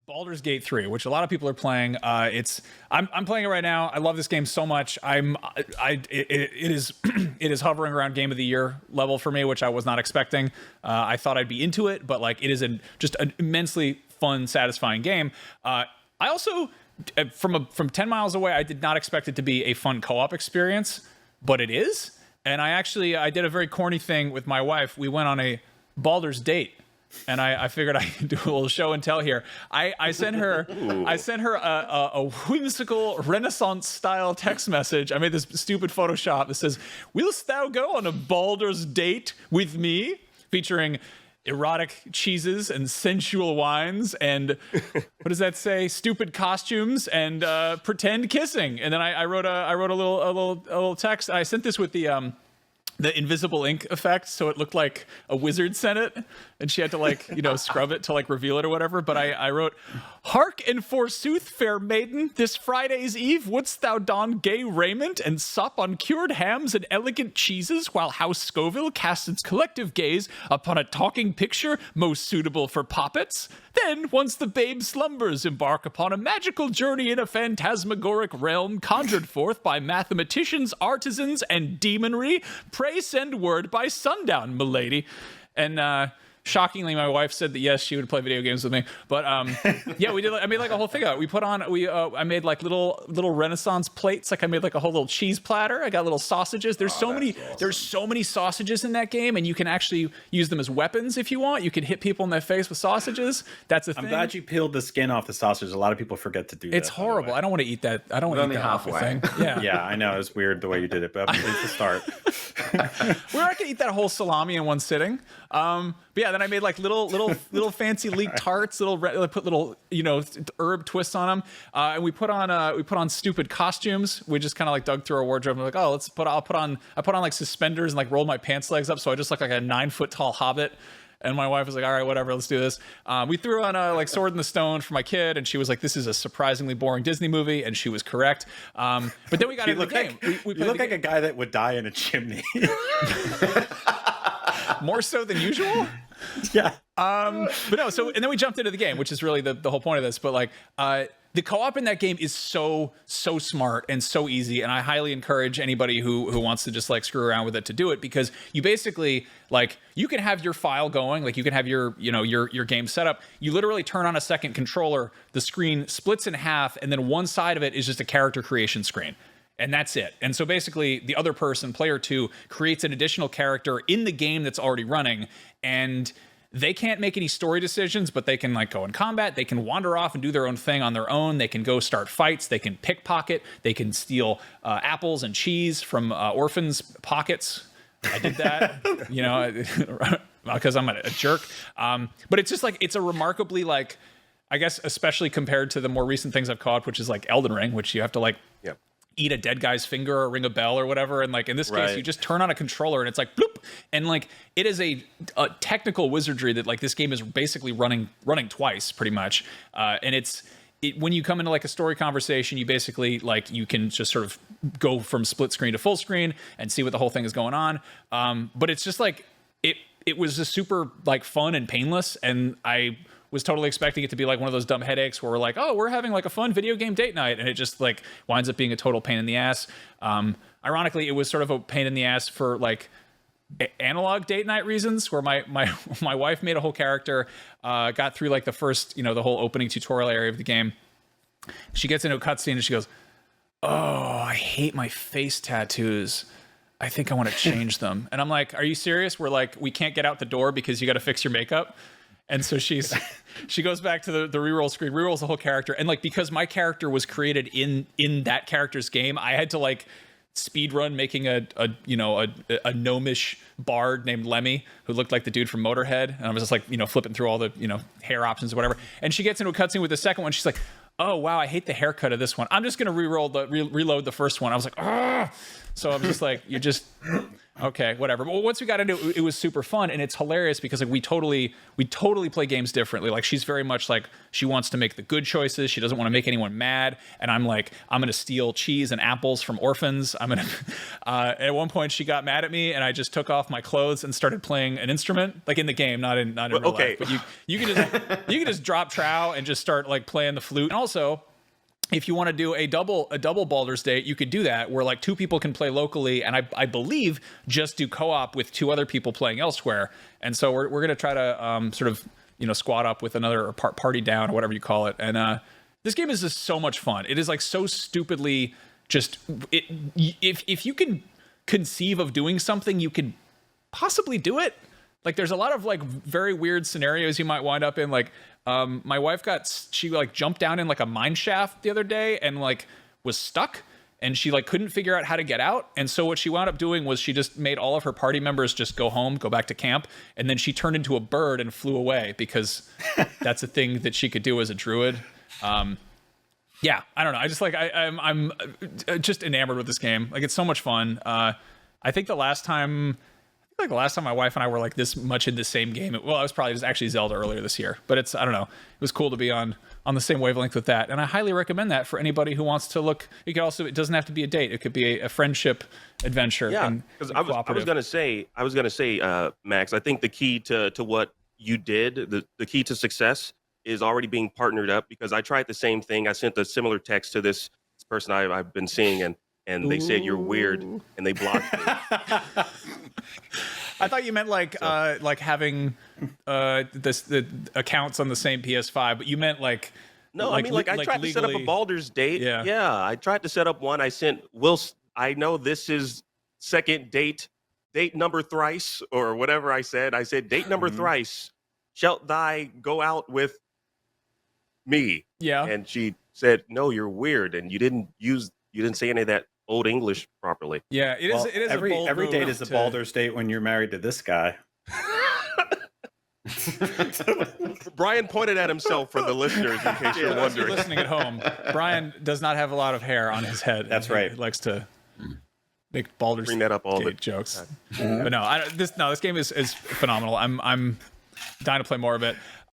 Baldur's Gate 3, which a lot of people are playing. I'm playing it right now. I love this game so much. It is it is hovering around Game of the Year level for me, which I was not expecting. I thought I'd be into it, but like it is just an immensely fun, satisfying game. I also from 10 miles away, I did not expect it to be a fun co-op experience, but it is. And I did a very corny thing with my wife. We went on a Baldur's date. And I figured I could do a little show and tell here. I sent her a whimsical Renaissance style text message. I made this stupid Photoshop that says, "Willst thou go on a Baldur's date with me?" featuring erotic cheeses and sensual wines and what does that say? Stupid costumes and pretend kissing. And then I wrote a little text. I sent this with the invisible ink effect, so it looked like a wizard sent it, and she had to like, scrub it to like reveal it or whatever. But I wrote, "Hark and forsooth, fair maiden, this Friday's eve wouldst thou don gay raiment and sup on cured hams and elegant cheeses, while House Scoville casts its collective gaze upon a talking picture most suitable for poppets? Then, once the babe slumbers, embark upon a magical journey in a phantasmagoric realm conjured forth by mathematicians, artisans, and demonry. Pray send word by sundown, milady." And shockingly, my wife said that yes, she would play video games with me. But yeah, we did. I made like a whole thing out. I made like little Renaissance plates. Like I made like a whole little cheese platter. I got little sausages. There's so many sausages in that game, and you can actually use them as weapons if you want. You can hit people in the face with sausages. That's a thing. I'm glad you peeled the skin off the sausage. A lot of people forget to do that. It's horrible. I don't want to eat that. I don't want to eat that awful thing. Yeah. Yeah, I know. It was weird the way you did it, but it's the start. We're not gonna eat that whole salami in one sitting. But yeah, then I made like little fancy leek tarts, put little herb twists on them, and we put on stupid costumes. We just kind of like dug through our wardrobe and like, oh, I put on like suspenders and like rolled my pants legs up, so I just look like a 9-foot tall hobbit. And my wife was like, all right, whatever, let's do this. We threw on like Sword in the Stone for my kid, and she was like, this is a surprisingly boring Disney movie, and she was correct. But then we got into the game. You look like a guy that would die in a chimney. More so than usual? Yeah. But no, and then we jumped into the game, which is really the whole point of this. But like, the co-op in that game is so smart and so easy, and I highly encourage anybody who wants to just like screw around with it to do it, because you basically like you can have your file going, like you can have your game set up. You literally turn on a second controller, the screen splits in half, and then one side of it is just a character creation screen. And that's it. And so basically the other person, player 2, creates an additional character in the game that's already running, and they can't make any story decisions, but they can like go in combat, they can wander off and do their own thing on their own, they can go start fights, they can pickpocket, they can steal apples and cheese from orphans' pockets. I did that, because I'm a jerk. But it's just like, it's a remarkably like, I guess, especially compared to the more recent things I've caught, which is like Elden Ring, which you have to like, eat a dead guy's finger or ring a bell or whatever, and like in this case you just turn on a controller and it's like bloop, and like it is a technical wizardry that like this game is basically running twice pretty much, and when you come into like a story conversation, you basically like you can just sort of go from split screen to full screen and see what the whole thing is going on, but it's just like it was just super like fun and painless, and I was totally expecting it to be like one of those dumb headaches where we're like, oh, we're having like a fun video game date night, and it just like winds up being a total pain in the ass. Ironically, it was sort of a pain in the ass for like analog date night reasons, where my wife made a whole character, got through like the first, the whole opening tutorial area of the game. She gets into a cutscene and she goes, oh, I hate my face tattoos. I think I want to change them. And I'm like, are you serious? We're like, we can't get out the door because you got to fix your makeup. And so she goes back to the reroll screen, rerolls the whole character, and like because my character was created in that character's game, I had to like speed run making a gnomish bard named Lemmy who looked like the dude from Motorhead, and I was just like flipping through all the hair options or whatever. And she gets into a cutscene with the second one. She's like, oh wow, I hate the haircut of this one. I'm just gonna reload the first one. I was like, ah. So I'm just like, you're just okay, whatever. But once we got into it, it was super fun, and it's hilarious because like we totally play games differently. Like she's very much like she wants to make the good choices. She doesn't want to make anyone mad, and I'm like, I'm gonna steal cheese and apples from orphans. I'm gonna. At one point, she got mad at me, and I just took off my clothes and started playing an instrument, like in the game, not in real life. But you can just drop trow and just start like playing the flute, and also, if you want to do a double Baldur's Gate, you could do that where like 2 people can play locally, and I believe just do co-op with 2 other people playing elsewhere. And so we're gonna try to sort of squad up with another party down or whatever you call it. And this game is just so much fun. It is like so stupidly just if you can conceive of doing something, you could possibly do it. Like there's a lot of like very weird scenarios you might wind up in. Like my wife she like jumped down in like a mine shaft the other day and like was stuck, and she like couldn't figure out how to get out. And so what she wound up doing was she just made all of her party members just go home, go back to camp, and then she turned into a bird and flew away because that's a thing that she could do as a druid. Yeah, I don't know. I just like I'm just enamored with this game. Like it's so much fun. I think the last time my wife and I were like this much in the same game. Well, I was probably just actually Zelda earlier this year, but I don't know. It was cool to be on the same wavelength with that. And I highly recommend that for anybody who wants to look. You could also, it doesn't have to be a date. It could be a friendship adventure. Yeah, because I was going to say, Max, I think the key to what you did, the key to success is already being partnered up, because I tried the same thing. I sent a similar text to this person I've been seeing, and they said you're weird, and they blocked me. I thought you meant like having the accounts on the same PS5, but you meant like no. I mean, like I tried to set up a Baldur's Date. Yeah. I tried to set up one. I sent I know this is second date number thrice or whatever I said. I said date number thrice. Shalt thy go out with me? Yeah. And she said, no, you're weird, and you didn't say any of that Old English properly. Yeah, it is every date is a Baldur's Date when you're married to this guy. Brian pointed at himself for the listeners, in case you're wondering. If you're listening at home, Brian does not have a lot of hair on his head. That's right. He likes to make Baldur's Bring that up all the jokes. But no, this game is phenomenal. I'm dying to play more of it.